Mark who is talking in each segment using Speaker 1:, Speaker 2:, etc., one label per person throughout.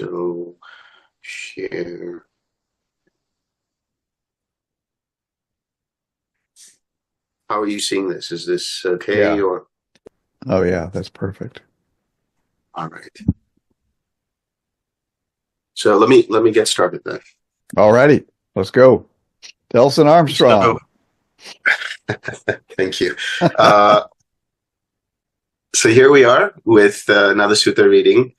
Speaker 1: So share. How are you seeing this? Is this okay?
Speaker 2: Yeah.
Speaker 1: Or
Speaker 2: Oh, yeah, that's perfect.
Speaker 1: all right. So let me get started then.
Speaker 2: Alrighty, let's go. Delson
Speaker 1: So
Speaker 2: Armstrong.
Speaker 1: thank you. Uh, so here we are with another sutta reading.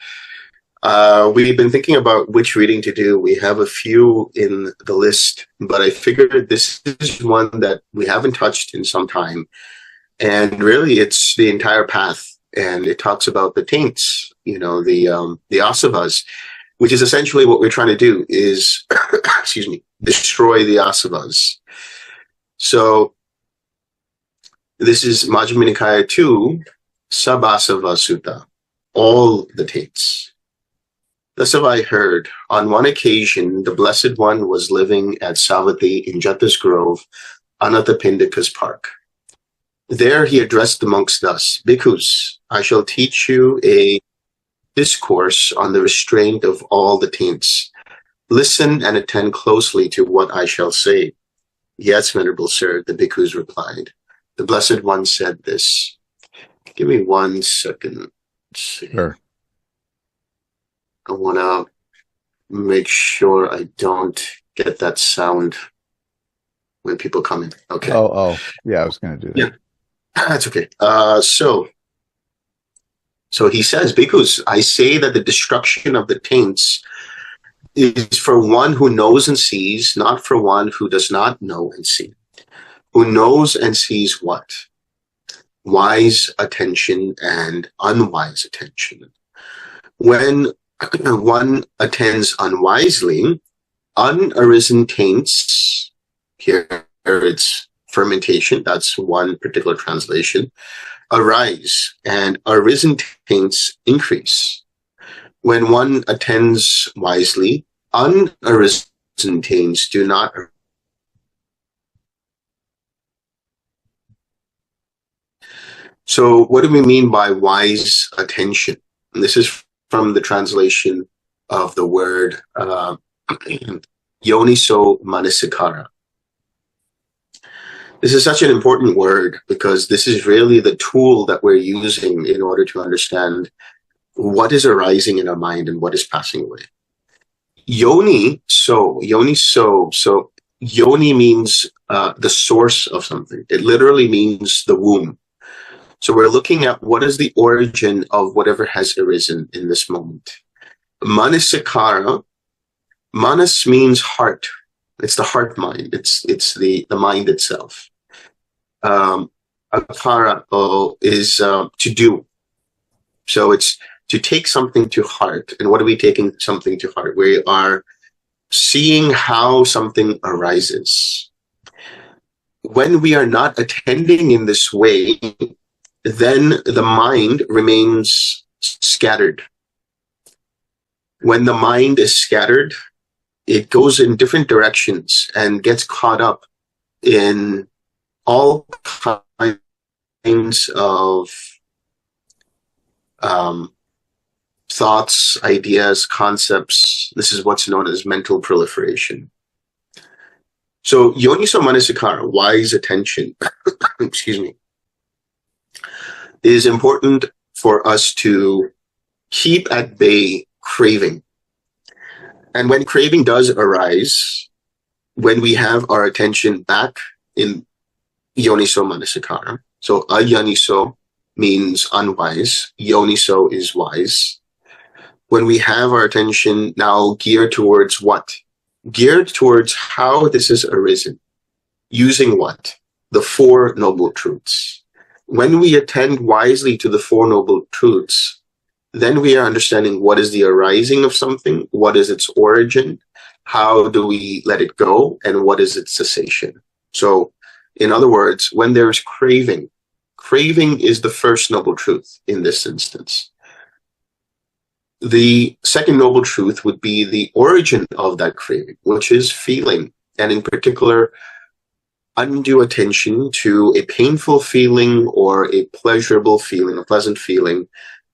Speaker 1: We've been thinking about which reading to do. We have a few in the list, but I figured this is one that we haven't touched in some time. And really, it's the entire path. And it talks about the taints, the asavas, which is essentially what we're trying to do is, excuse me, destroy the asavas. So this is Majjhima Nikaya 2, Sabbasava Sutta, all the taints. Thus have I heard, on one occasion, the Blessed One was living at Savatthi in Jata's Grove, Anathapindika's park. There he addressed the monks thus, Bhikkhus, I shall teach you a discourse on the restraint of all the taints. Listen and attend closely to what I shall say. Yes, Venerable Sir, the bhikkhus replied. The Blessed One said this. Give me 1 second. Let's see.
Speaker 2: Sure.
Speaker 1: I want to make sure I don't get that sound when people come in. Okay.
Speaker 2: Oh, yeah, I was going to do that.
Speaker 1: Yeah, that's okay. So he says, Bhikkhus, I say that the destruction of the taints is for one who knows and sees, not for one who does not know and see. Who knows and sees what? Wise attention and unwise attention. When one attends unwisely, unarisen taints, here it's fermentation, that's one particular translation, arise, and arisen taints increase. When one attends wisely, unarisen taints do not. So what do we mean by wise attention? And this is from the translation of the word yoniso manasikara. This is such an important word because this is really the tool that we're using in order to understand what is arising in our mind and what is passing away. Yoni so. So yoni means the source of something. It literally means the womb. So we're looking at what is the origin of whatever has arisen in this moment. Manasikara, manas means heart. It's the heart mind. It's the mind itself. Akara is to do. So it's to take something to heart. And what are we taking something to heart? We are seeing how something arises. When we are not attending in this way, then the mind remains scattered. When the mind is scattered, it goes in different directions and gets caught up in all kinds of thoughts, ideas, concepts. This is what's known as mental proliferation. So yoniso manasikara, wise attention, excuse me, is important for us to keep at bay craving. And when craving does arise, when we have our attention back in yoniso manasikara, so ayoniso means unwise, yoniso is wise. When we have our attention now geared towards what? Geared towards how this has arisen. Using what? The Four Noble Truths. When we attend wisely to the Four Noble Truths, then we are understanding what is the arising of something, what is its origin, how do we let it go, and what is its cessation. So, in other words, when there's craving, craving is the first noble truth in this instance. The second noble truth would be the origin of that craving, which is feeling, and in particular, undue attention to a painful feeling or a pleasurable feeling, a pleasant feeling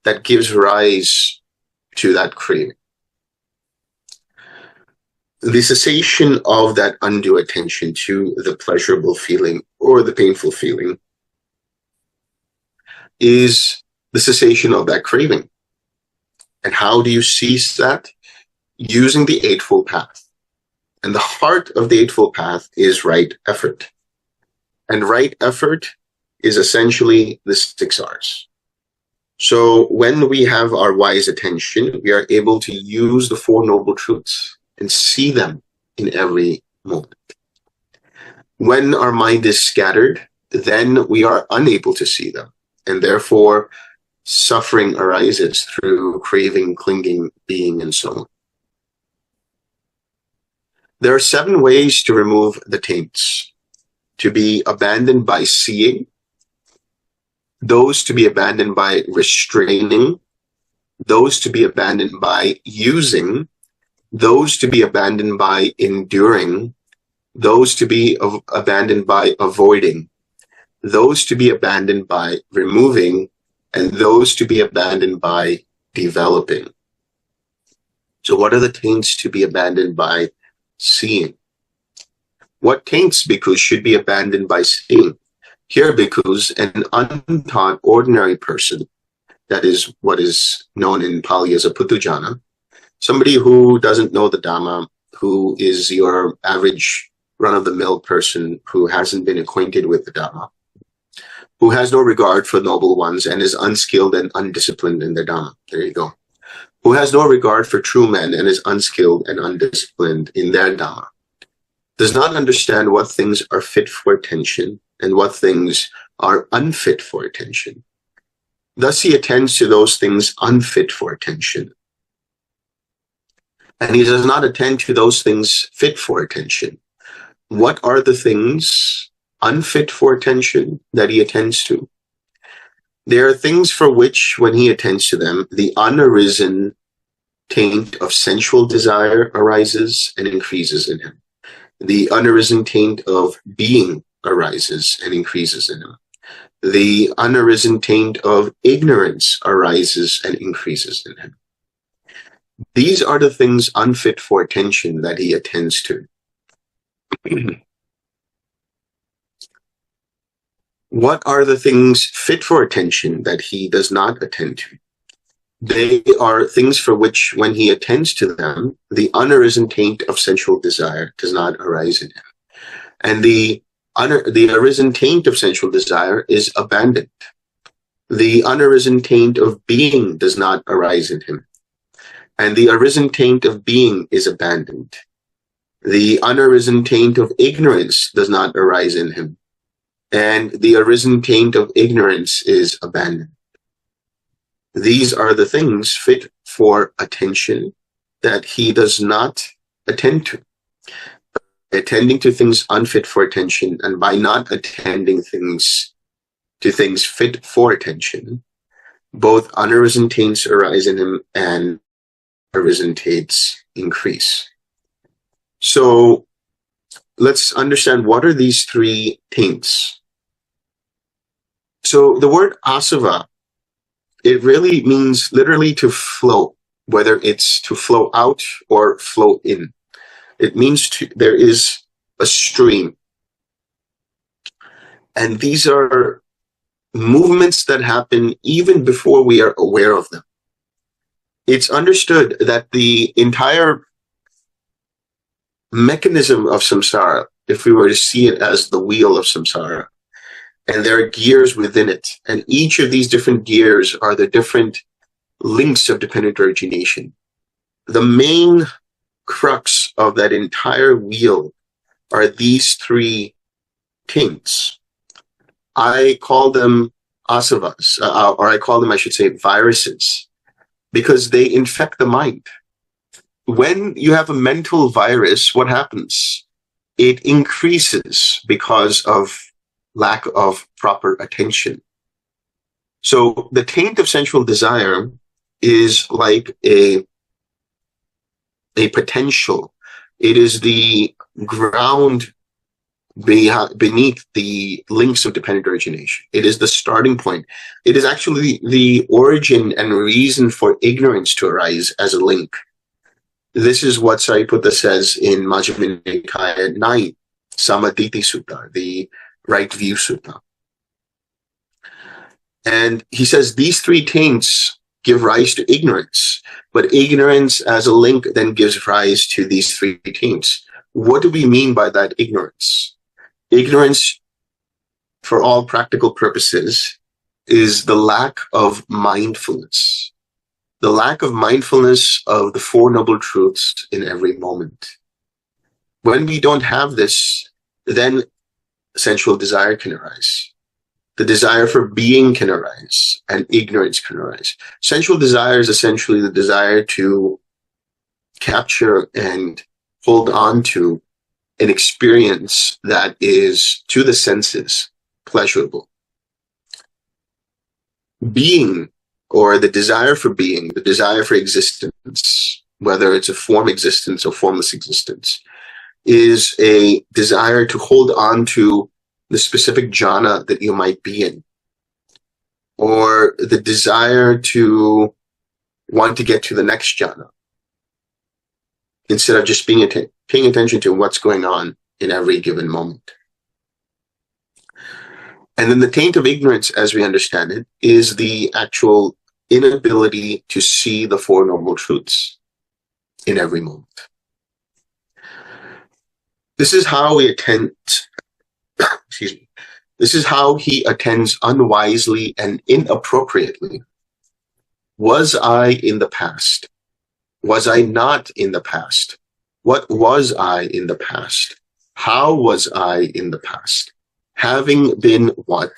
Speaker 1: that gives rise to that craving. the cessation of that undue attention to the pleasurable feeling or the painful feeling is the cessation of that craving. And how do you cease that? Using the Eightfold Path. And the heart of the Eightfold Path is right effort. And right effort is essentially the 6 R's. So when we have our wise attention, we are able to use the Four Noble Truths and see them in every moment. When our mind is scattered, then we are unable to see them. And therefore, suffering arises through craving, clinging, being, and so on. There are 7 ways to remove the taints: to be abandoned by seeing, those to be abandoned by restraining, those to be abandoned by using, those to be abandoned by enduring, those to be abandoned by avoiding, those to be abandoned by removing, and those to be abandoned by developing. So what are the taints to be abandoned by seeing? What taints, bhikkhus, should be abandoned by seeing? Here, bhikkhus, an untaught ordinary person, that is what is known in Pali as a putujana, somebody who doesn't know the Dhamma, who is your average run-of-the-mill person who hasn't been acquainted with the Dhamma, who has no regard for noble ones and is unskilled and undisciplined in the Dhamma. There you go. Who has no regard for true men and is unskilled and undisciplined in their Dhamma, does not understand what things are fit for attention and what things are unfit for attention. Thus he attends to those things unfit for attention. And he does not attend to those things fit for attention. What are the things unfit for attention that he attends to? There are things for which, when he attends to them, the unarisen taint of sensual desire arises and increases in him. The unarisen taint of being arises and increases in him. The unarisen taint of ignorance arises and increases in him. These are the things unfit for attention that he attends to. What are the things fit for attention that he does not attend to? They are things for which, when he attends to them, the unarisen taint of sensual desire does not arise in him. And the arisen taint of sensual desire is abandoned. The unarisen taint of being does not arise in him. And the arisen taint of being is abandoned. The unarisen taint of ignorance does not arise in him. And the arisen taint of ignorance is abandoned. These are the things fit for attention that he does not attend to. Attending to things unfit for attention, and by not attending to things fit for attention, both unarisen taints arise in him and arisen taints increase. So let's understand, what are these 3 taints? So the word asava, it really means literally to flow, whether it's to flow out or flow in. It means there is a stream. And these are movements that happen even before we are aware of them. It's understood that the entire mechanism of samsara, if we were to see it as the wheel of samsara, and there are gears within it, and each of these different gears are the different links of dependent origination. The main crux of that entire wheel are these 3 taints. I call them asavas, or I should say, viruses, because they infect the mind. When you have a mental virus, what happens? It increases because of lack of proper attention. So the taint of sensual desire is like a potential. It is the ground beneath the links of dependent origination. It is the starting point. It is actually the origin and reason for ignorance to arise as a link. This is what Sariputta says in Majjhima Nikaya 9, Samaditi Sutta, the Right View Sutta. And he says these three taints give rise to ignorance, but ignorance as a link then gives rise to these three taints. What do we mean by that ignorance? Ignorance, for all practical purposes, is the lack of mindfulness. The lack of mindfulness of the Four Noble Truths in every moment. When we don't have this, then sensual desire can arise. The desire for being can arise, and ignorance can arise. Sensual desire is essentially the desire to capture and hold on to an experience that is, to the senses, pleasurable. Being, or the desire for being, the desire for existence, whether it's a form existence or formless existence, is a desire to hold on to the specific jhana that you might be in, or the desire to want to get to the next jhana, instead of just paying attention to what's going on in every given moment. And then the taint of ignorance, as we understand it, is the actual inability to see the Four Noble Truths in every moment. This is how we attend, excuse me, this is how he attends unwisely and inappropriately. Was I in the past? Was I not in the past? What was I in the past? How was I in the past? Having been what?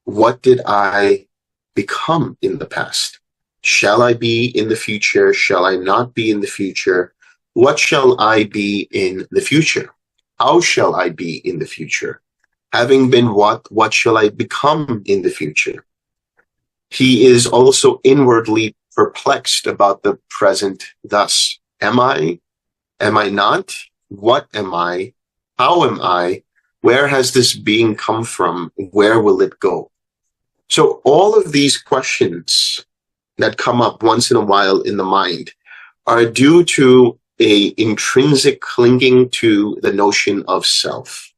Speaker 1: What did I become in the past? Shall I be in the future? Shall I not be in the future? What shall I be in the future? How shall I be in the future? Having been what shall I become in the future? He is also inwardly perplexed about the present thus. Am I? Am I not? What am I? How am I? Where has this being come from? Where will it go? So all of these questions that come up once in a while in the mind are due to an intrinsic clinging to the notion of self.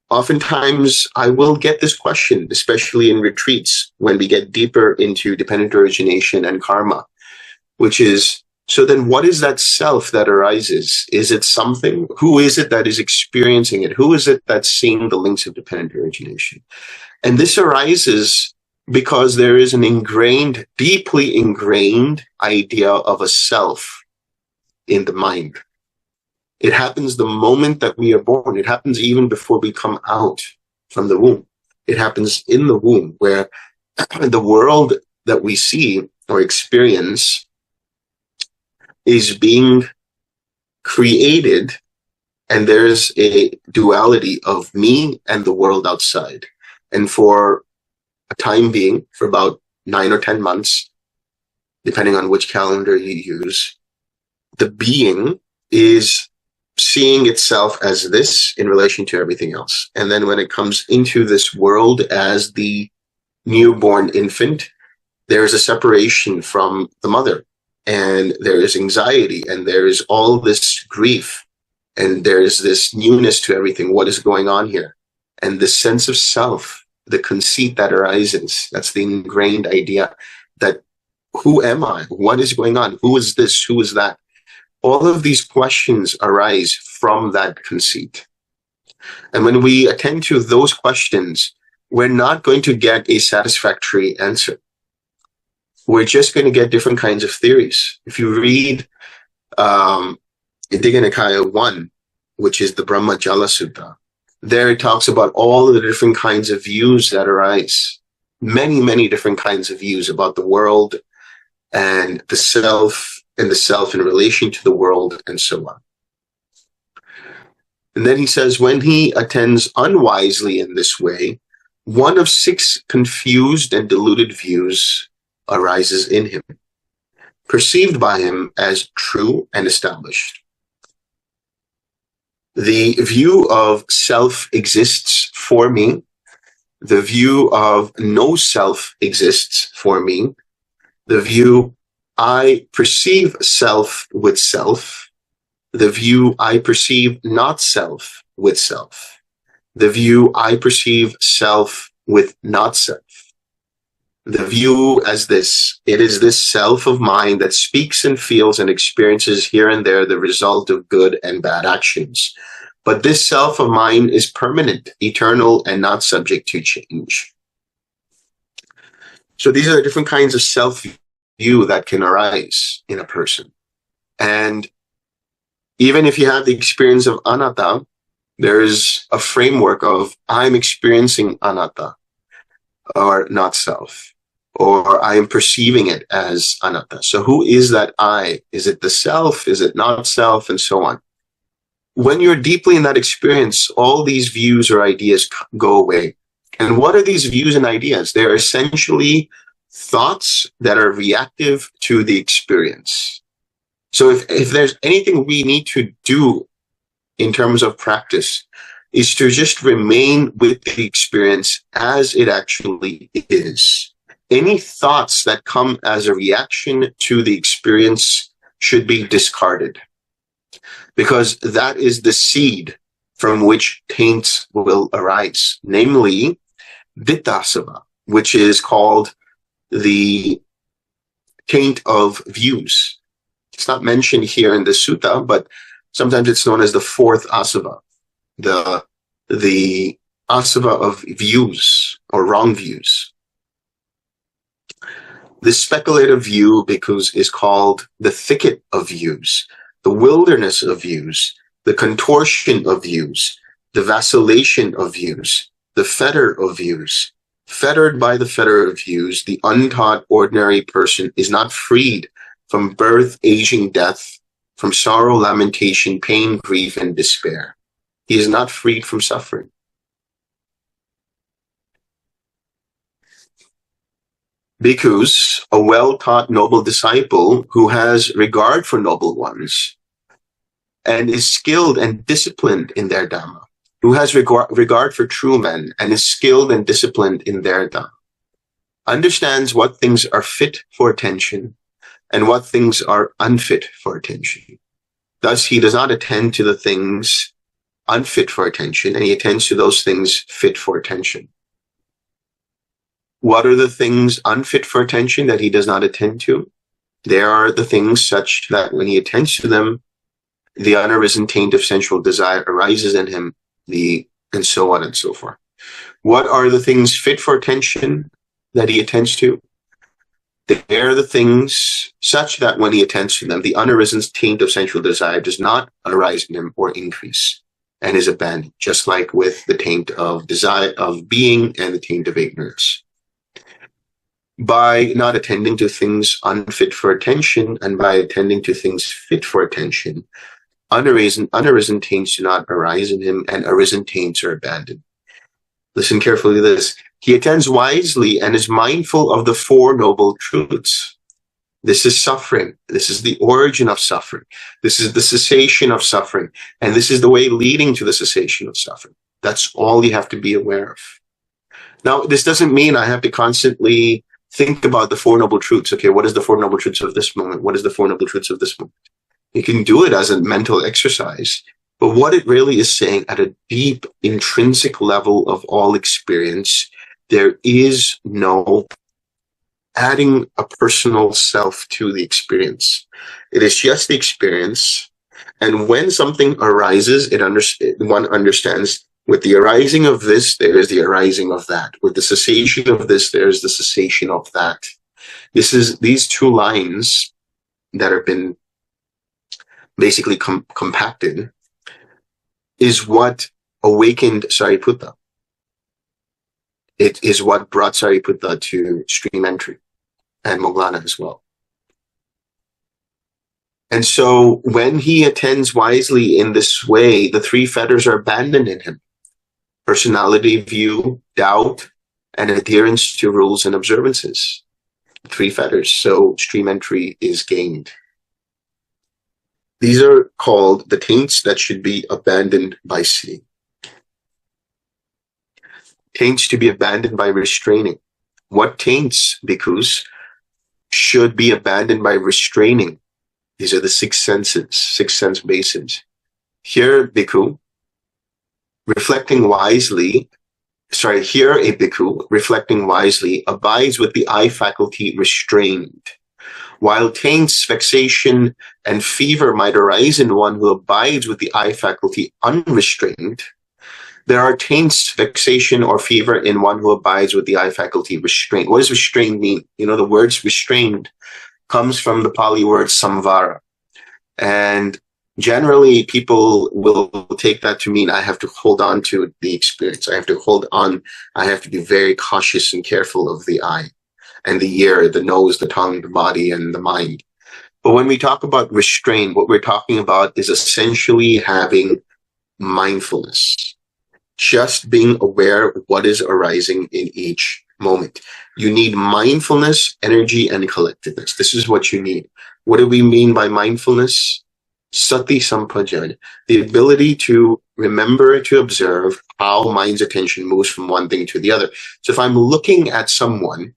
Speaker 1: Oftentimes, I will get this question, especially in retreats, when we get deeper into dependent origination and karma, which is, so then what is that self that arises? Is it something? Who is it that is experiencing it? Who is it that's seeing the links of dependent origination? And this arises because there is an ingrained, deeply ingrained idea of a self in the mind. It happens the moment that we are born. It happens even before we come out from the womb. It happens in the womb, where the world that we see or experience is being created, and there's a duality of me and the world outside. And for a time being, for about 9 or 10 months, depending on which calendar you use, the being is seeing itself as this in relation to everything else. And then when it comes into this world as the newborn infant, there is a separation from the mother, and there is anxiety, and there is all this grief, and there is this newness to everything. What is going on here? And the sense of self, the conceit that arises, that's the ingrained idea that who am I? What is going on? Who is this? Who is that? All of these questions arise from that conceit. And when we attend to those questions, we're not going to get a satisfactory answer. We're just going to get different kinds of theories. If you read Digha Nikaya 1, which is the Brahmajala Sutta, there it talks about all of the different kinds of views that arise. Many, many different kinds of views about the world and the self in relation to the world, and so on. And then he says, when he attends unwisely in this way, one of 6 confused and deluded views arises in him, perceived by him as true and established. The view of self exists for me, the view of no self exists for me, the view I perceive self with self, the view I perceive not self with self, the view I perceive self with not self. The view as this, it is this self of mine that speaks and feels and experiences here and there the result of good and bad actions. But this self of mine is permanent, eternal, and not subject to change. So these are the different kinds of self-view that can arise in a person. And even if you have the experience of anatta, there is a framework of I'm experiencing anatta, or not self, or I am perceiving it as anatta. So who is that I? Is it the self? Is it not self? And so on. When you're deeply in that experience, all these views or ideas go away. And what are these views and ideas? They're essentially thoughts that are reactive to the experience. So if there's anything we need to do in terms of practice, is to just remain with the experience as it actually is. Any thoughts that come as a reaction to the experience should be discarded, because that is the seed from which taints will arise, namely Ditthasava, which is called the taint of views. It's not mentioned here in the sutta, but sometimes it's known as the fourth asava, the asava of views or wrong views. This speculative view is called the thicket of views, the wilderness of views, the contortion of views, the vacillation of views, the fetter of views. Fettered by the fetter of views, the untaught ordinary person is not freed from birth, aging, death, from sorrow, lamentation, pain, grief, and despair. He is not freed from suffering. Bhikkhus, a well-taught noble disciple who has regard for noble ones and is skilled and disciplined in their Dhamma, who has regard for true men and is skilled and disciplined in their Dhamma, understands what things are fit for attention and what things are unfit for attention. Thus, he does not attend to the things unfit for attention, and he attends to those things fit for attention. What are the things unfit for attention that he does not attend to? They are the things such that when he attends to them, the unarisen taint of sensual desire arises in him, and so on and so forth. What are the things fit for attention that he attends to? They are the things such that when he attends to them, the unarisen taint of sensual desire does not arise in him or increase and is abandoned, just like with the taint of desire, of being, and the taint of ignorance. By not attending to things unfit for attention and by attending to things fit for attention, unarisen taints do not arise in him, and arisen taints are abandoned. Listen carefully to this. He attends wisely and is mindful of the Four Noble Truths. This is suffering. This is the origin of suffering. This is the cessation of suffering. And this is the way leading to the cessation of suffering. That's all you have to be aware of. Now, this doesn't mean I have to constantly think about the Four Noble Truths. Okay, what is the Four Noble Truths of this moment? What is the Four Noble Truths of this moment? You can do it as a mental exercise. But what it really is saying at a deep, intrinsic level of all experience, there is no adding a personal self to the experience. It is just the experience. And when something arises, one understands with the arising of this, there is the arising of that. With the cessation of this, there is the cessation of that. These two lines that have been basically compacted is what awakened Sariputta. It is what brought Sariputta to stream entry and Moggallana as well. And so when he attends wisely in this way, the three fetters are abandoned in him. Personality, view, doubt, and adherence to rules and observances. Three fetters. So stream entry is gained. These are called the taints that should be abandoned by seeing. Taints to be abandoned by restraining. What taints, bhikkhus, should be abandoned by restraining. These are the six senses, six sense bases. Here, bhikkhu, a bhikkhu, reflecting wisely, abides with the eye faculty restrained. While taints, vexation, and fever might arise in one who abides with the eye faculty unrestrained, there are taints, vexation, or fever in one who abides with the eye faculty restrained. What does restrained mean? You know, the word restrained comes from the Pali word samvara. And generally, people will take that to mean I have to hold on to the experience. I have to hold on. I have to be very cautious and careful of the eye and the ear, the nose, the tongue, the body, and the mind. But when we talk about restraint, what we're talking about is essentially having mindfulness, just being aware of what is arising in each moment. You need mindfulness, energy, and collectedness. This is what you need. What do we mean by mindfulness? Sati sampajana, the ability to remember, to observe how mind's attention moves from one thing to the other. So if I'm looking at someone,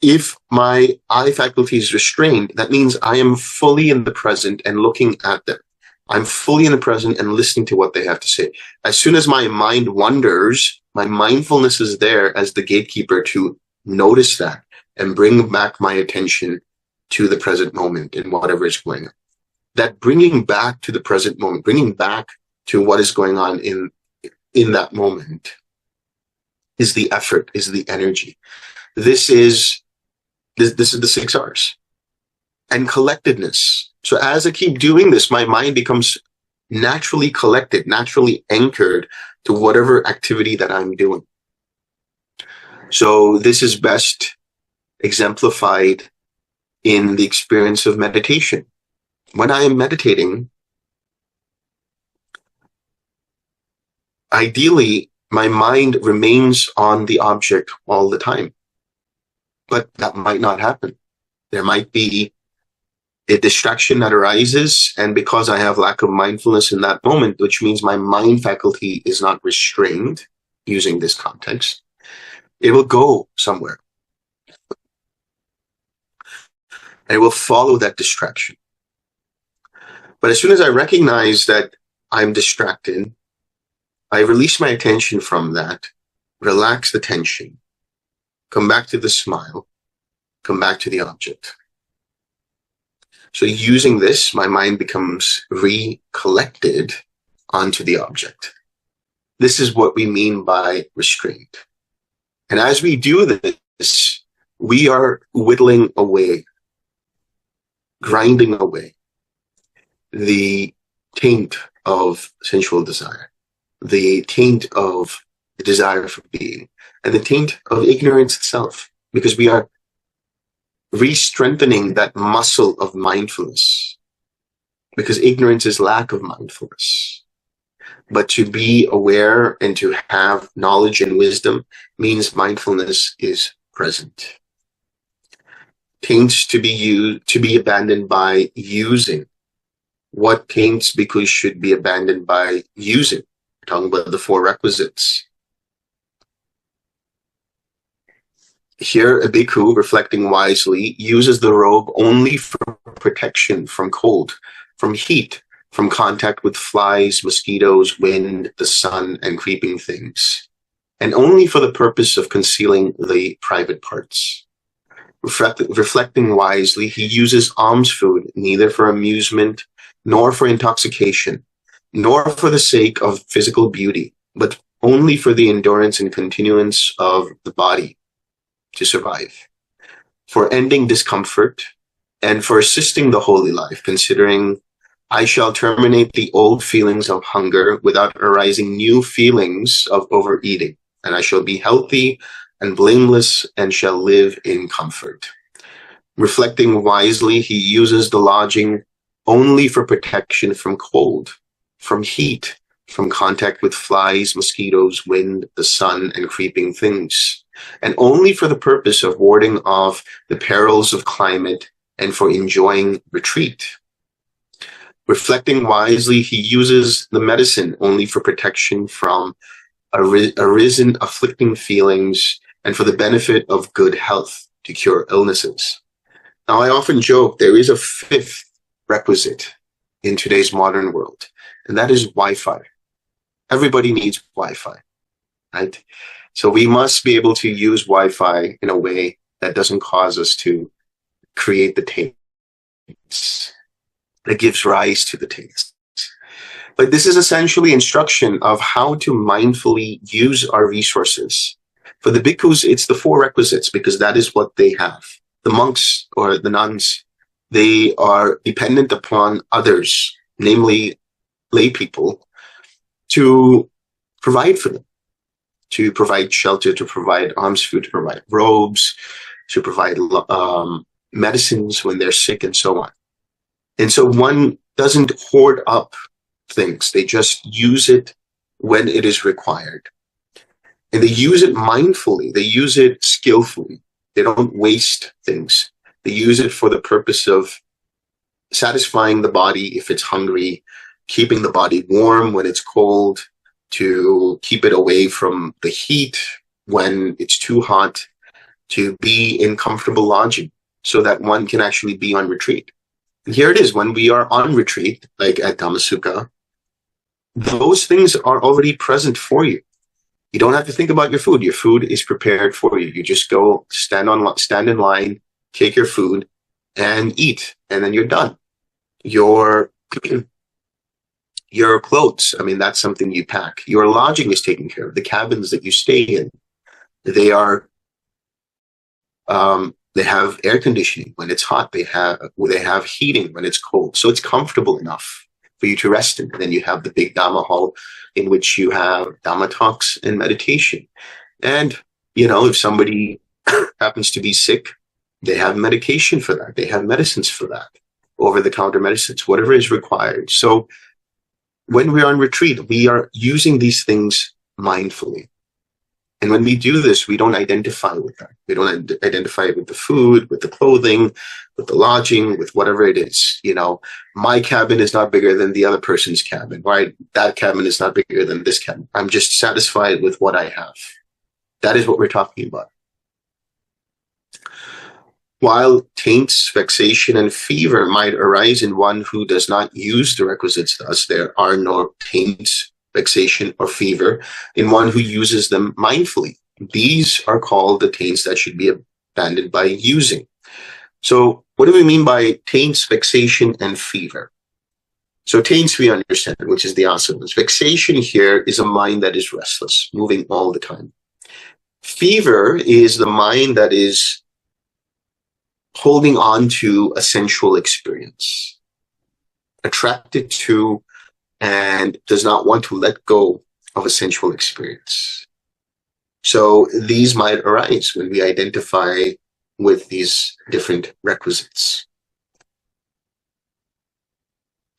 Speaker 1: if my eye faculty is restrained, that means I am fully in the present and looking at them. I'm fully in the present and listening to what they have to say. As soon as my mind wanders, my mindfulness is there as the gatekeeper to notice that and bring back my attention to the present moment and whatever is going on. That bringing back to the present moment, bringing back to what is going on in that moment is the effort, is the energy. This is the 6 R's. And collectedness. So as I keep doing this, my mind becomes naturally collected, naturally anchored to whatever activity that I'm doing. So this is best exemplified in the experience of meditation. When I am meditating, ideally, my mind remains on the object all the time. But that might not happen. There might be a distraction that arises, and because I have lack of mindfulness in that moment, which means my mind faculty is not restrained, using this context, it will go somewhere. And it will follow that distraction. But as soon as I recognize that I'm distracted, I release my attention from that, relax the tension, come back to the smile, come back to the object. So using this, my mind becomes recollected onto the object. This is what we mean by restraint. And as we do this, we are whittling away, grinding away the taint of sensual desire, the taint of the desire for being, and the taint of ignorance itself, because we are re-strengthening that muscle of mindfulness, because ignorance is lack of mindfulness. But to be aware and to have knowledge and wisdom means mindfulness is present. Taints to be abandoned by using. What taints bhikkhus should be abandoned by using? We're talking about the 4 requisites. Here, a bhikkhu, reflecting wisely, uses the robe only for protection from cold, from heat, from contact with flies, mosquitoes, wind, the sun, and creeping things, and only for the purpose of concealing the private parts. Reflecting wisely, he uses alms food neither for amusement, nor for intoxication, nor for the sake of physical beauty, but only for the endurance and continuance of the body to survive, for ending discomfort, and for assisting the holy life, considering I shall terminate the old feelings of hunger without arising new feelings of overeating, and I shall be healthy and blameless and shall live in comfort. Reflecting wisely, he uses the lodging only for protection from cold, from heat, from contact with flies, mosquitoes, wind, the sun, and creeping things, and only for the purpose of warding off the perils of climate and for enjoying retreat. Reflecting wisely, he uses the medicine only for protection from arisen afflicting feelings and for the benefit of good health to cure illnesses. Now, I often joke there is a fifth requisite in today's modern world, and that is Wi-Fi. Everybody needs Wi-Fi, right? So we must be able to use Wi-Fi in a way that doesn't cause us to create the taints, that gives rise to the taints. But this is essentially instruction of how to mindfully use our resources. For the bhikkhus, it's the four requisites because that is what they have. The monks or the nuns, they are dependent upon others, namely lay people, to provide for them, to provide shelter, to provide alms food, to provide robes, to provide medicines when they're sick, and so on. And so one doesn't hoard up things. They just use it when it is required. And they use it mindfully. They use it skillfully. They don't waste things. They use it for the purpose of satisfying the body if it's hungry, keeping the body warm when it's cold, to keep it away from the heat when it's too hot, to be in comfortable lodging so that one can actually be on retreat. And here it is, when we are on retreat, like at Sukha, those things are already present for you. You don't have to think about your food. Your food is prepared for you. You just go stand in line, take your food, and eat, and then you're done. Your clothes, I mean, that's something you pack. Your lodging is taken care of. The cabins that you stay in, they have air conditioning when it's hot. They have heating when it's cold. So it's comfortable enough for you to rest in. And then you have the big Dhamma hall in which you have Dhamma talks and meditation. And, if somebody happens to be sick, they have medication for that. They have medicines for that, over-the-counter medicines, whatever is required. So when we're on retreat, we are using these things mindfully. And when we do this, we don't identify with that. We don't identify with the food, with the clothing, with the lodging, with whatever it is. My cabin is not bigger than the other person's cabin, right? That cabin is not bigger than this cabin. I'm just satisfied with what I have. That is what we're talking about. While taints, vexation, and fever might arise in one who does not use the requisites thus, there are no taints, vexation, or fever in one who uses them mindfully. These are called the taints that should be abandoned by using. So what do we mean by taints, vexation, and fever? So taints we understand, which is the asanas. Vexation here is a mind that is restless, moving all the time. Fever is the mind that is holding on to a sensual experience, attracted to and does not want to let go of a sensual experience. So these might arise when we identify with these different requisites.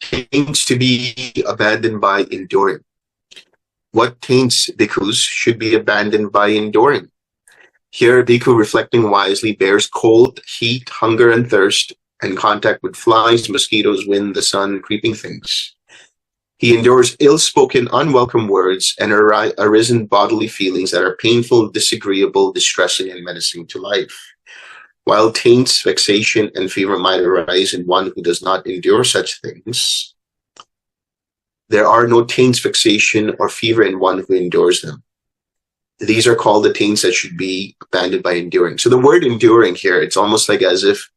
Speaker 1: Taints to be abandoned by enduring. What taints, bhikkhus, should be abandoned by enduring? Here, a bhikkhu reflecting wisely bears cold, heat, hunger, and thirst, and contact with flies, mosquitoes, wind, the sun, creeping things. He endures ill-spoken, unwelcome words and arisen bodily feelings that are painful, disagreeable, distressing, and menacing to life. While taints, vexation, and fever might arise in one who does not endure such things, there are no taints, vexation, or fever in one who endures them. These are called the taints that should be abandoned by enduring. So the word enduring here, it's almost like as if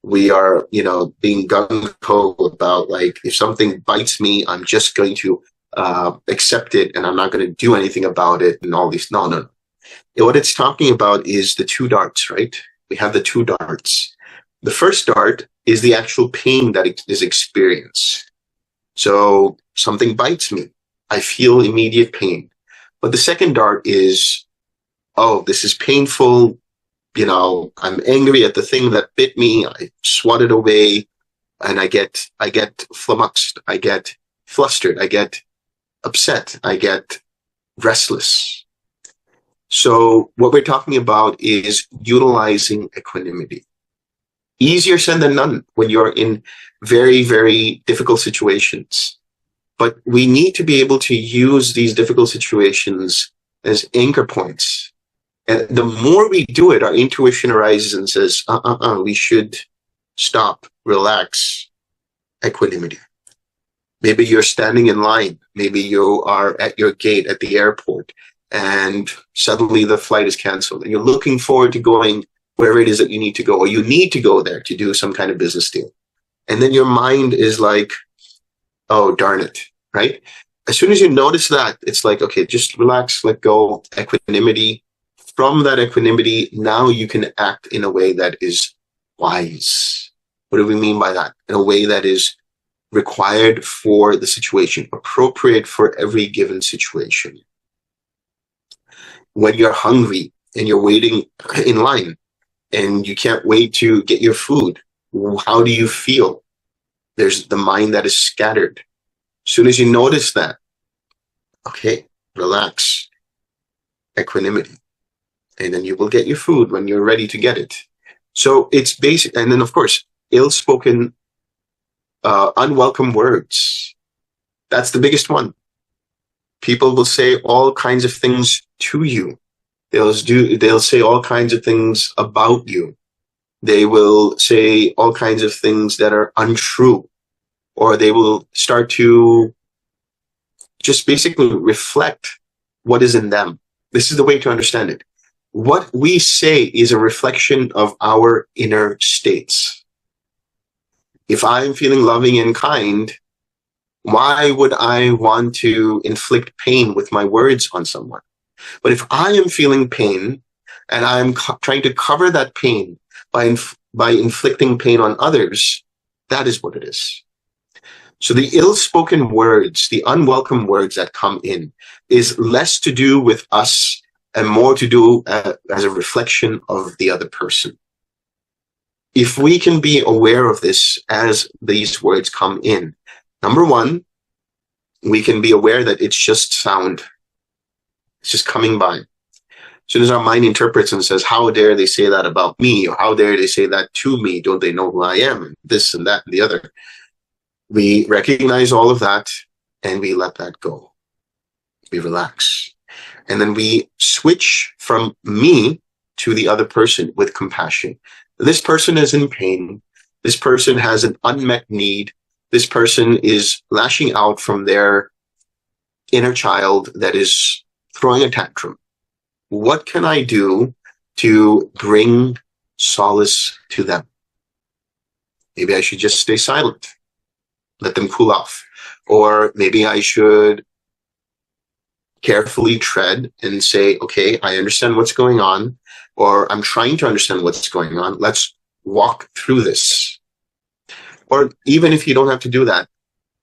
Speaker 1: we are, being gung-ho about, like, if something bites me, I'm just going to accept it and I'm not going to do anything about it and all these. No. What it's talking about is the two darts, right? We have the two darts. The first dart is the actual pain that is experienced. So something bites me. I feel immediate pain. But the second dart is, oh, this is painful. I'm angry at the thing that bit me. I swat it away and I get flummoxed. I get flustered. I get upset. I get restless. So what we're talking about is utilizing equanimity. Easier said than done when you're in very, very difficult situations. But we need to be able to use these difficult situations as anchor points. And the more we do it, our intuition arises and says, we should stop, relax, equanimity. Maybe you're standing in line. Maybe you are at your gate at the airport and suddenly the flight is canceled and you're looking forward to going wherever it is that you need to go, or you need to go there to do some kind of business deal. And then your mind is like, oh, darn it, right? As soon as you notice that, it's like, okay, just relax, let go, equanimity. From that equanimity, now you can act in a way that is wise. What do we mean by that? In a way that is required for the situation, appropriate for every given situation. When you're hungry and you're waiting in line and you can't wait to get your food, how do you feel? There's the mind that is scattered. As soon as you notice that, okay, relax, equanimity, and then you will get your food when you're ready to get it. So it's basic. And then, of course, ill-spoken, unwelcome words. That's the biggest one. People will say all kinds of things to you. They'll say all kinds of things about you. They will say all kinds of things that are untrue, or they will start to just basically reflect what is in them. This is the way to understand it. What we say is a reflection of our inner states. If I'm feeling loving and kind, why would I want to inflict pain with my words on someone? But if I am feeling pain and I'm trying to cover that pain by inflicting pain on others, that is what it is. So the ill-spoken words, the unwelcome words that come in, is less to do with us and more to do as a reflection of the other person. If we can be aware of this as these words come in, number one, we can be aware that it's just sound. It's just coming by. As soon as our mind interprets and says, how dare they say that about me? Or how dare they say that to me? Don't they know who I am? And this and that and the other. We recognize all of that and we let that go. We relax. And then we switch from me to the other person with compassion. This person is in pain. This person has an unmet need. This person is lashing out from their inner child that is throwing a tantrum. What can I do to bring solace to them? Maybe I should just stay silent. Let them cool off. Or maybe I should carefully tread and say, okay, I understand what's going on, or I'm trying to understand what's going on. Let's walk through this. Or even if you don't have to do that,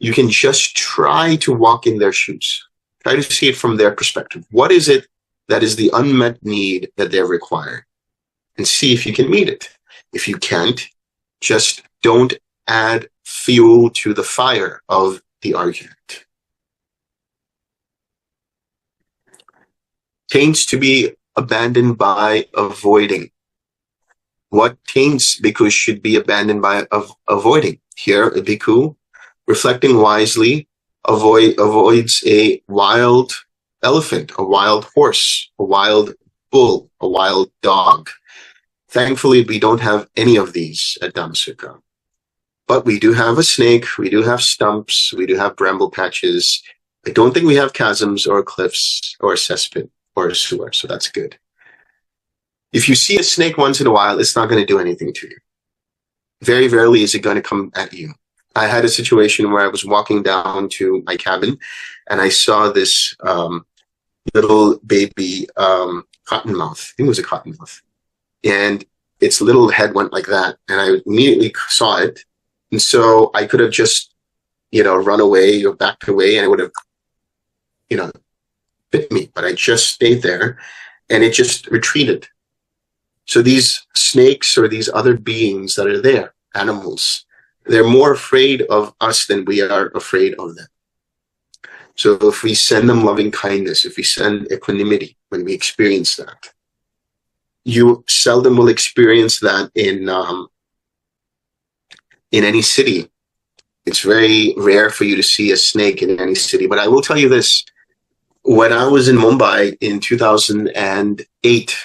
Speaker 1: you can just try to walk in their shoes. Try to see it from their perspective. What is it that is the unmet need that they're requiring? And see if you can meet it. If you can't, just don't add fuel to the fire of the argument. Taints to be abandoned by avoiding. What taints bhikkhus should be abandoned by avoiding? Here, a bhikkhu, reflecting wisely, avoids a wild elephant, a wild horse, a wild bull, a wild dog. Thankfully, we don't have any of these at Dhammasukha. But we do have a snake, we do have stumps, we do have bramble patches. I don't think we have chasms or cliffs or a cesspit or a sewer, so that's good. If you see a snake once in a while, it's not going to do anything to you. Very rarely is it going to come at you. I had a situation where I was walking down to my cabin and I saw this little baby cottonmouth. I think it was a cottonmouth. And its little head went like that. And I immediately saw it. And so I could have just, run away or backed away and it would have, bit me. But I just stayed there and it just retreated. So these snakes or these other beings that are there, animals, they're more afraid of us than we are afraid of them. So if we send them loving kindness, if we send equanimity when we experience that, you seldom will experience that in any city. It's very rare for you to see a snake in any city. But I will tell you this, when I was in Mumbai in 2008,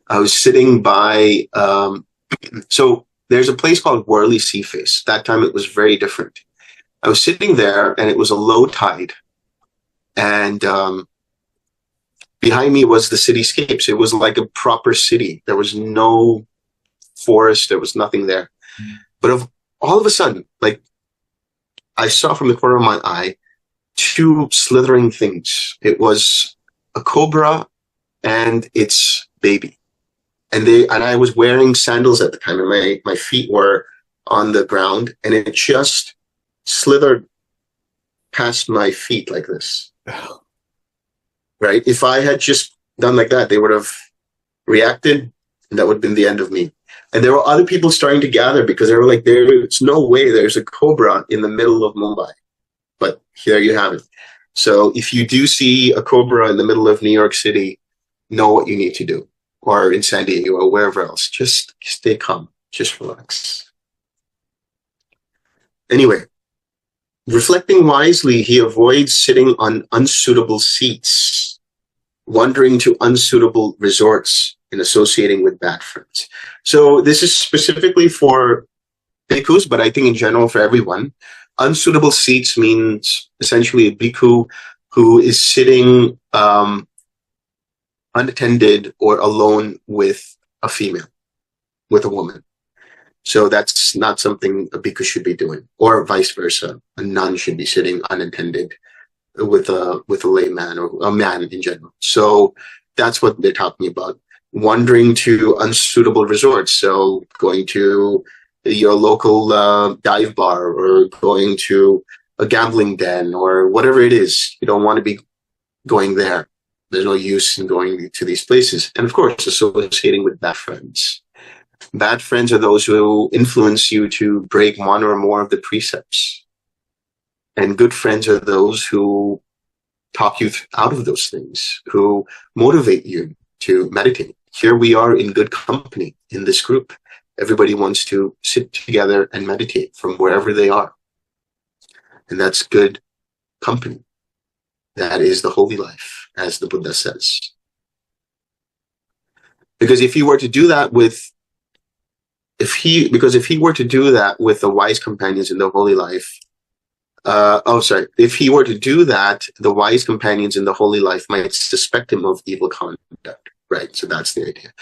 Speaker 1: I was sitting by, so there's a place called Worley Sea Face. That time it was very different. I was sitting there and it was a low tide. And behind me was the cityscapes. It was like a proper city. There was no forest. There was nothing there. But all of a sudden, like, I saw from the corner of my eye two slithering things. It was a cobra and its baby. And I was wearing sandals at the time, and my feet were on the ground, and it just slithered past my feet like this. Right? If I had just done like that, they would have reacted, and that would have been the end of me. And there were other people starting to gather because they were like, there's no way there's a cobra in the middle of Mumbai. But here you have it. So if you do see a cobra in the middle of New York City, know what you need to do. Or in San Diego or wherever else. Just stay calm. Just relax. Anyway, reflecting wisely, he avoids sitting on unsuitable seats, wandering to unsuitable resorts, and associating with bad friends. So this is specifically for bhikkhus, but I think in general for everyone. Unsuitable seats means essentially a bhikkhu who is sitting unattended or alone with a female, with a woman. So that's not something a bhikkhu should be doing, or vice versa. A nun should be sitting unattended with a layman or a man in general. So that's what they're talking about. Wandering to unsuitable resorts. So going to your local dive bar, or going to a gambling den, or whatever it is. You don't want to be going there. There's no use in going to these places. And of course, associating with bad friends. Bad friends are those who influence you to break one or more of the precepts. And good friends are those who talk you out of those things, who motivate you to meditate. Here we are in good company in this group. Everybody wants to sit together and meditate from wherever they are. And that's good company. That is the holy life, as the Buddha says. Because if he were to do that with the wise companions in the holy life, if he were to do that, the wise companions in the holy life might suspect him of evil conduct. Right, so that's the idea.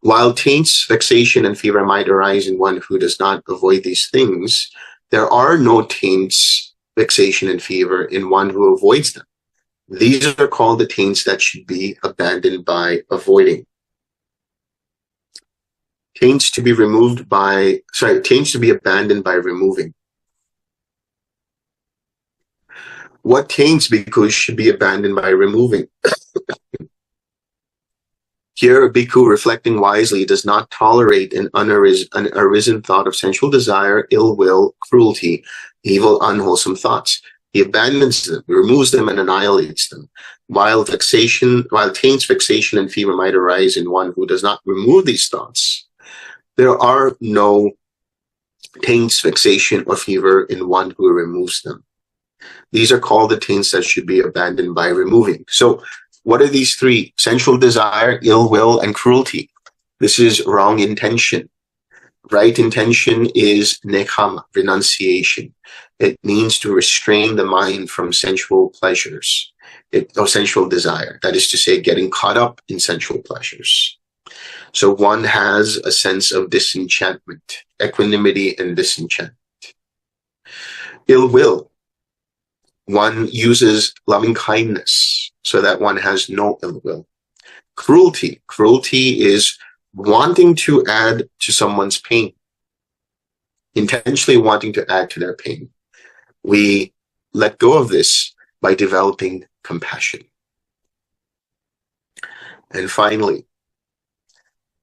Speaker 1: While taints, vexation, and fever might arise in one who does not avoid these things, there are no taints, vexation, and fever in one who avoids them. These are called the taints that should be abandoned by avoiding. Taints to be abandoned by removing. What taints, bhikkhus, should be abandoned by removing? Here, a bhikkhu, reflecting wisely, does not tolerate an arisen thought of sensual desire, ill will, cruelty, evil, unwholesome thoughts. He abandons them, removes them, and annihilates them. While taints, vexation, and fever might arise in one who does not remove these thoughts, there are no taints, vexation, or fever in one who removes them. These are called the taints that should be abandoned by removing. So, what are these three? Sensual desire, ill will, and cruelty. This is wrong intention. Right intention is nekkhamma, renunciation. It means to restrain the mind from sensual pleasures, or sensual desire. That is to say, getting caught up in sensual pleasures. So one has a sense of disenchantment, equanimity and disenchantment. Ill will. One uses loving kindness so that one has no ill will. Cruelty. Cruelty is wanting to add to someone's pain, intentionally wanting to add to their pain. We let go of this by developing compassion. And finally,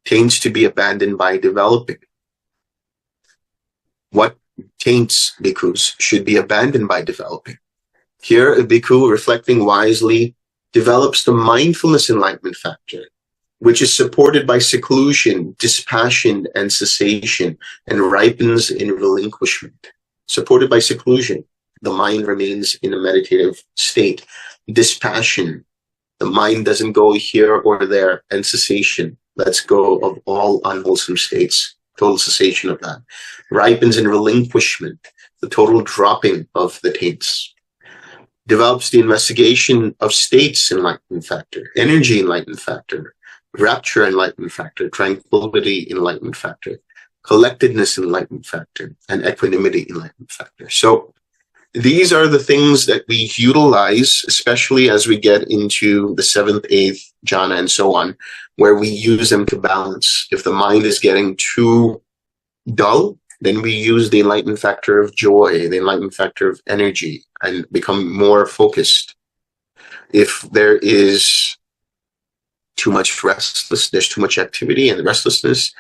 Speaker 1: taints to be abandoned by developing. What taints, bhikkhus, should be abandoned by developing? Here, a bhikkhu, reflecting wisely, develops the mindfulness enlightenment factor, which is supported by seclusion, dispassion, and cessation, and ripens in relinquishment. Supported by seclusion, the mind remains in a meditative state. Dispassion, the mind doesn't go here or there. And cessation, lets go of all unwholesome states total cessation of that. Ripens in relinquishment, the total dropping of the taints. Develops the investigation of states enlightenment factor, energy enlightenment factor, rapture enlightenment factor, tranquility enlightenment factor, collectedness enlightenment factor, and equanimity enlightenment factor. So these are the things that we utilize, especially as we get into the 7th, 8th jhana and so on, where we use them to balance. If the mind is getting too dull, then we use the enlightenment factor of joy, the enlightenment factor of energy, and become more focused. If there is too much restlessness, there's too much activity and restlessness,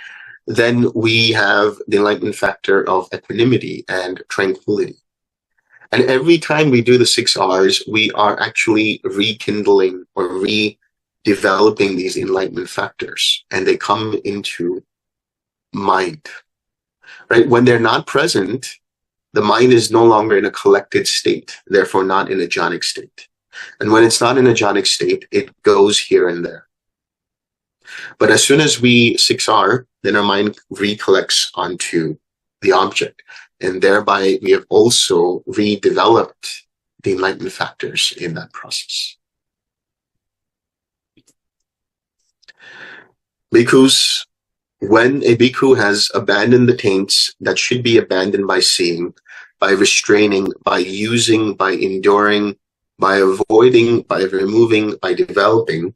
Speaker 1: then we have the enlightenment factor of equanimity and tranquility. And every time we do the 6 R's, we are actually rekindling or redeveloping these enlightenment factors, and they come into mind. Right? When they're not present, the mind is no longer in a collected state, therefore not in a jhanic state. And when it's not in a jhanic state, it goes here and there. But as soon as we 6R, then our mind recollects onto the object. And thereby we have also redeveloped the enlightenment factors in that process. Bhikkhus, when a bhikkhu has abandoned the taints that should be abandoned by seeing, by restraining, by using, by enduring, by avoiding, by removing, by developing,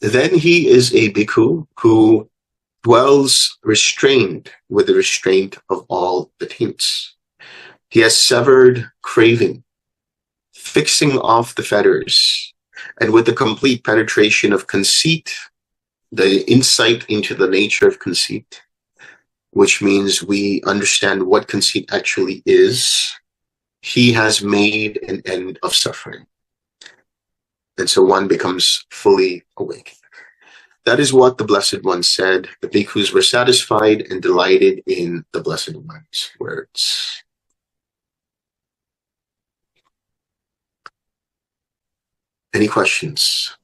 Speaker 1: then he is a bhikkhu who dwells restrained with the restraint of all the taints. He has severed craving, fixing off the fetters, and with the complete penetration of conceit, the insight into the nature of conceit, which means we understand what conceit actually is, he has made an end of suffering. And so one becomes fully awake. That is what the Blessed One said. The bhikkhus were satisfied and delighted in the Blessed One's words. Any questions?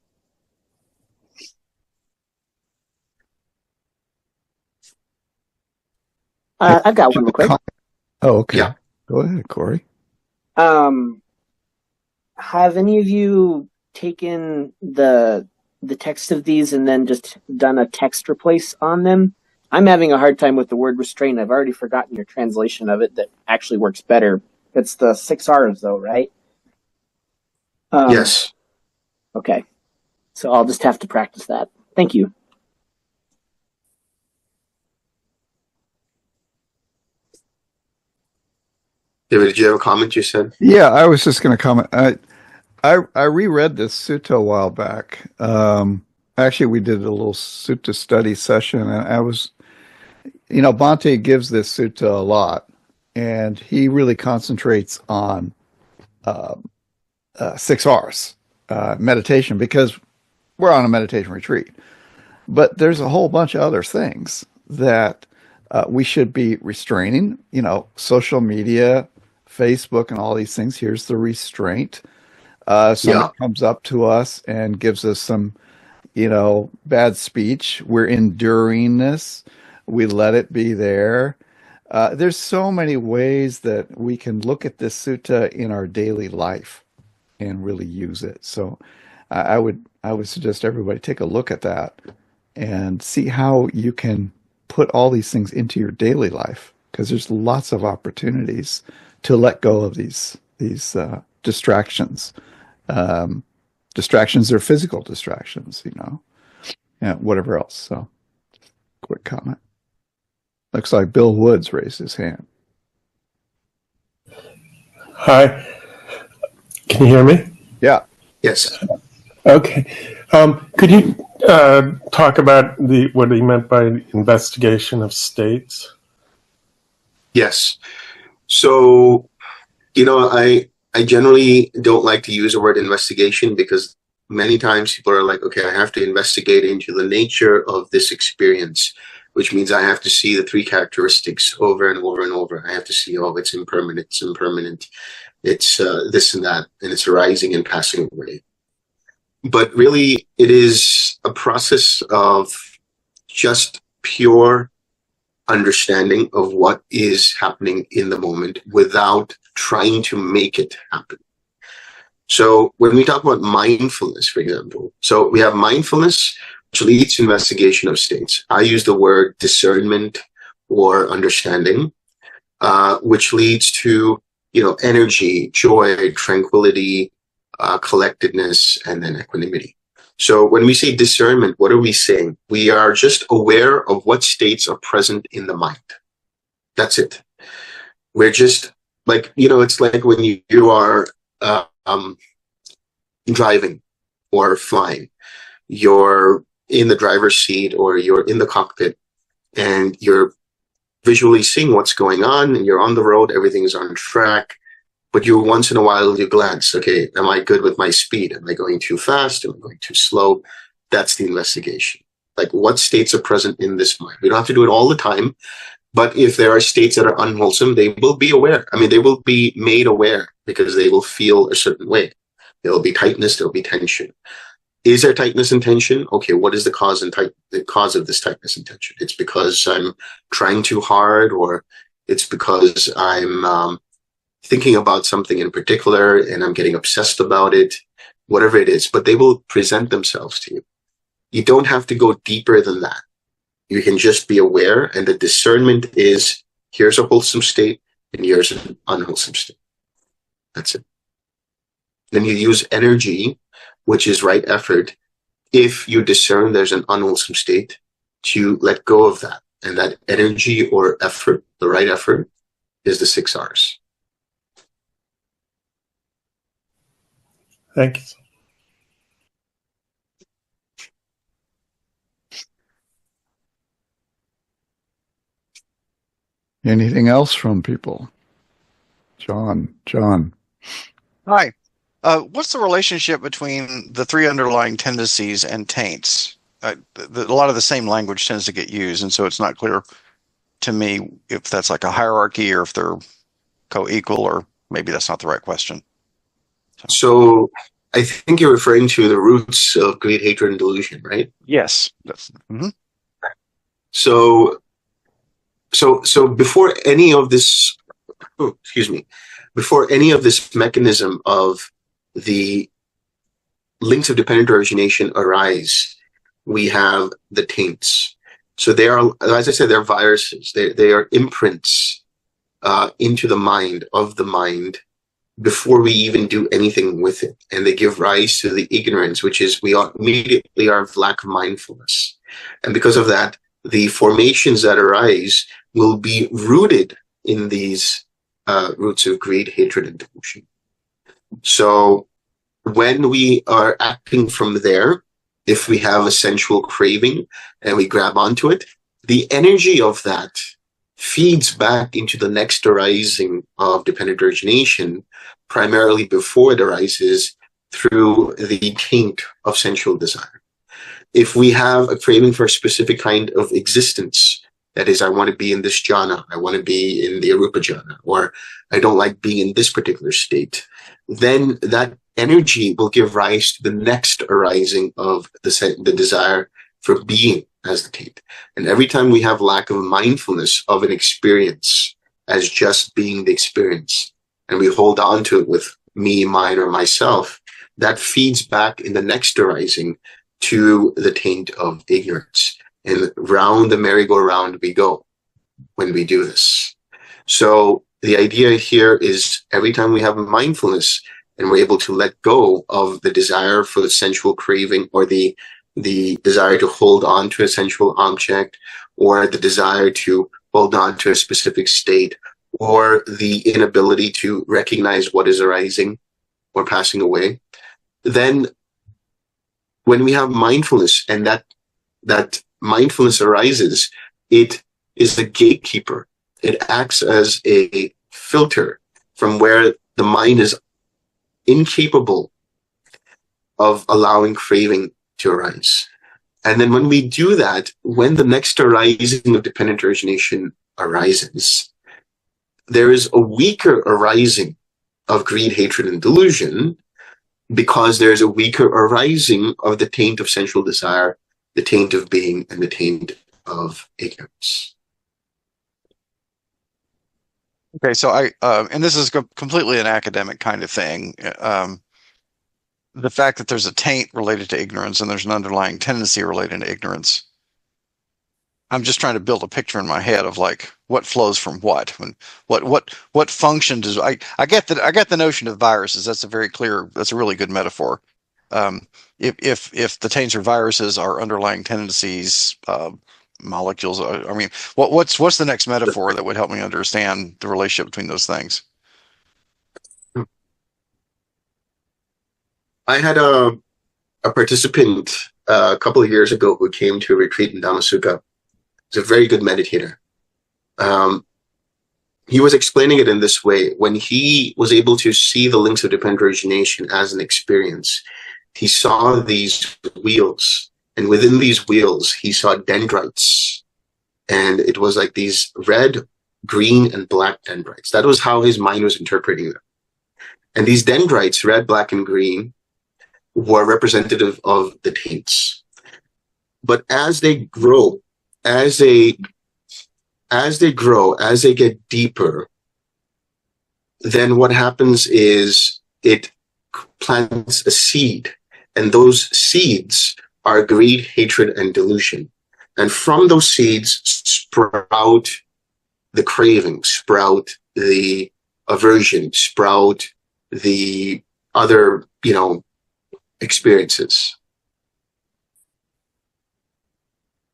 Speaker 3: I've got one real quick.
Speaker 2: Oh, okay.
Speaker 1: Yeah.
Speaker 2: Go ahead, Corey.
Speaker 3: Have any of you taken the text of these and then just done a text replace on them? I'm having a hard time with the word restraint. I've already forgotten your translation of it that actually works better. It's the 6 R's though, right?
Speaker 1: Yes.
Speaker 3: Okay. So I'll just have to practice that. Thank you.
Speaker 1: David, did you have a comment you said?
Speaker 2: Yeah, I was just going to comment. I reread this sutta a while back. Actually, we did a little sutta study session, and I was, Bhante gives this sutta a lot, and he really concentrates on 6 R's, meditation, because we're on a meditation retreat. But there's a whole bunch of other things that we should be restraining, social media, Facebook, and all these things. Here's the restraint. Someone comes up to us and gives us some, bad speech. We're enduring this. We let it be there. There's so many ways that we can look at this sutta in our daily life and really use it. So I would suggest everybody take a look at that and see how you can put all these things into your daily life, because there's lots of opportunities to let go of these distractions. Distractions are physical distractions, whatever else. So, quick comment. Looks like Bill Woods raised his hand.
Speaker 4: Hi. Can you hear me?
Speaker 2: Yeah.
Speaker 1: Yes.
Speaker 4: Okay. Could you talk about what he meant by investigation of states?
Speaker 1: Yes. So, I generally don't like to use the word investigation, because many times people are like, okay, I have to investigate into the nature of this experience, which means I have to see the 3 characteristics over and over and over. I have to see, it's impermanent, it's this and that, and it's arising and passing away. But really, it is a process of just pure understanding of what is happening in the moment without trying to make it happen. So when we talk about mindfulness, for example, so we have mindfulness, which leads to investigation of states. I use the word discernment or understanding, which leads to, energy, joy, tranquility, collectedness, and then equanimity. So when we say discernment, what are we saying? We are just aware of what states are present in the mind. That's it. We're just like, it's like when you are driving or flying. You're in the driver's seat or you're in the cockpit and you're visually seeing what's going on and you're on the road, everything's on track. But once in a while you glance, okay, am I good with my speed? Am I going too fast? Am I going too slow? That's the investigation. Like, what states are present in this mind? We don't have to do it all the time, but if there are states that are unwholesome, they will be aware. I mean, they will be made aware because they will feel a certain way. There will be tightness, there will be tension. Is there tightness and tension? Okay, what is the cause of this tightness and tension? It's because I'm trying too hard, or it's because I'm thinking about something in particular and I'm getting obsessed about it, whatever it is, but they will present themselves to you. You don't have to go deeper than that. You can just be aware, and the discernment is, here's a wholesome state and here's an unwholesome state. That's it. Then you use energy, which is right effort, if you discern there's an unwholesome state, to let go of that. And that energy or effort, the right effort, is the 6 R's.
Speaker 4: Thank you.
Speaker 2: Anything else from people? John.
Speaker 5: Hi. What's the relationship between the 3 underlying tendencies and taints? A lot of the same language tends to get used, and so it's not clear to me if that's like a hierarchy or if they're co-equal, or maybe that's not the right question.
Speaker 1: So I think you're referring to the roots of greed, hatred, and delusion, right?
Speaker 5: Yes. That's,
Speaker 1: So before any of this, before any of this mechanism of the links of dependent origination arise, we have the taints. So they are, as I said, they're viruses. They are imprints into the mind of the mind before we even do anything with it. And they give rise to the ignorance, which is we immediately are lack of mindfulness. And because of that, the formations that arise will be rooted in these roots of greed, hatred, and delusion. So when we are acting from there, if we have a sensual craving and we grab onto it, the energy of that feeds back into the next arising of dependent origination, primarily before it arises through the taint of sensual desire. If we have a craving for a specific kind of existence, that is, I want to be in this jhana, I want to be in the arupa jhana, or I don't like being in this particular state, then that energy will give rise to the next arising of the desire for being as the taint. And every time we have lack of mindfulness of an experience as just being the experience, and we hold on to it with me, mine, or myself, that feeds back in the next arising to the taint of ignorance. And round the merry-go-round we go when we do this. So the idea here is every time we have mindfulness and we're able to let go of the desire for the sensual craving, or the desire to hold on to a sensual object, or the desire to hold on to a specific state, or the inability to recognize what is arising or passing away, then when we have mindfulness and that mindfulness arises, it is the gatekeeper. It acts as a filter from where the mind is incapable of allowing craving to arise. And then when we do that, when the next arising of dependent origination arises, there is a weaker arising of greed, hatred, and delusion, because there's a weaker arising of the taint of sensual desire, the taint of being, and the taint of ignorance.
Speaker 5: Okay, so and this is completely an academic kind of thing. The fact that there's a taint related to ignorance and there's an underlying tendency related to ignorance. I'm just trying to build a picture in my head of like what flows from what. What function does I get that I get the notion of viruses. That's a really good metaphor. If the taints or viruses are underlying tendencies, molecules. I mean, what's the next metaphor that would help me understand the relationship between those things?
Speaker 1: I had a participant a couple of years ago who came to a retreat in Dhamma Sukha. He's a very good meditator. He was explaining it in this way. When he was able to see the links of dependent origination as an experience, he saw these wheels, and within these wheels, he saw dendrites. And it was like these red, green, and black dendrites. That was how his mind was interpreting them. And these dendrites, red, black, and green, were representative of the taints. But as they grow, as they get deeper, then what happens is it plants a seed, and those seeds are greed, hatred, and delusion. And from those seeds sprout the craving, sprout the aversion, sprout the other, experiences.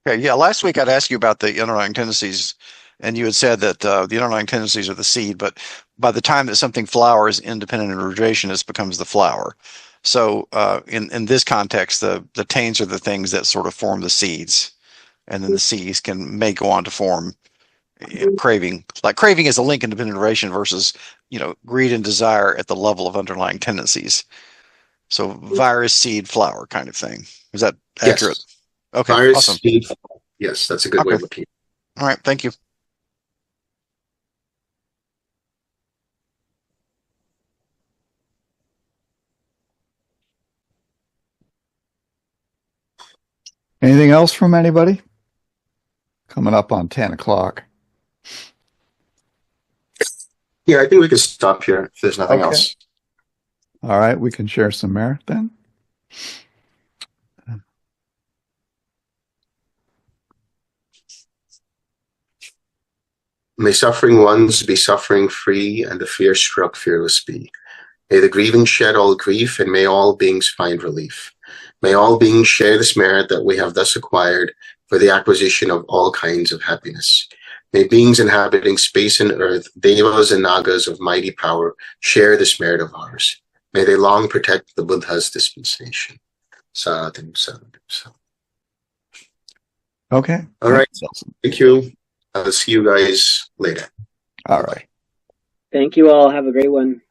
Speaker 5: Okay, yeah. Last week I'd asked you about the underlying tendencies, and you had said that the underlying tendencies are the seed, but by the time that something flowers independent of origination, it becomes the flower. So in this context, the taints are the things that sort of form the seeds, and then the seeds may go on to form craving. Like craving is a link in dependent origination versus greed and desire at the level of underlying tendencies. So virus, seed, flower kind of thing. Is that accurate?
Speaker 1: Yes.
Speaker 5: Okay,
Speaker 1: Virus,
Speaker 5: awesome.
Speaker 1: seed, yes, that's a good way of looking.
Speaker 5: All right, thank you.
Speaker 2: Anything else from anybody? Coming up on 10 o'clock.
Speaker 1: Yeah, I think we could stop here if there's nothing
Speaker 2: Okay.
Speaker 1: else.
Speaker 2: All right, we can share some merit then.
Speaker 1: May suffering ones be suffering free, and the fear-struck fearless be. May the grieving shed all grief, and may all beings find relief. May all beings share this merit that we have thus acquired for the acquisition of all kinds of happiness. May beings inhabiting space and earth, devas and nagas of mighty power, share this merit of ours. May they long protect the Buddha's dispensation. Sadhu, sadhu, sadhu.
Speaker 2: Okay.
Speaker 1: All right.
Speaker 2: Delson.
Speaker 1: Thank you. I'll see you guys later.
Speaker 2: All right.
Speaker 3: Thank you all. Have a great one.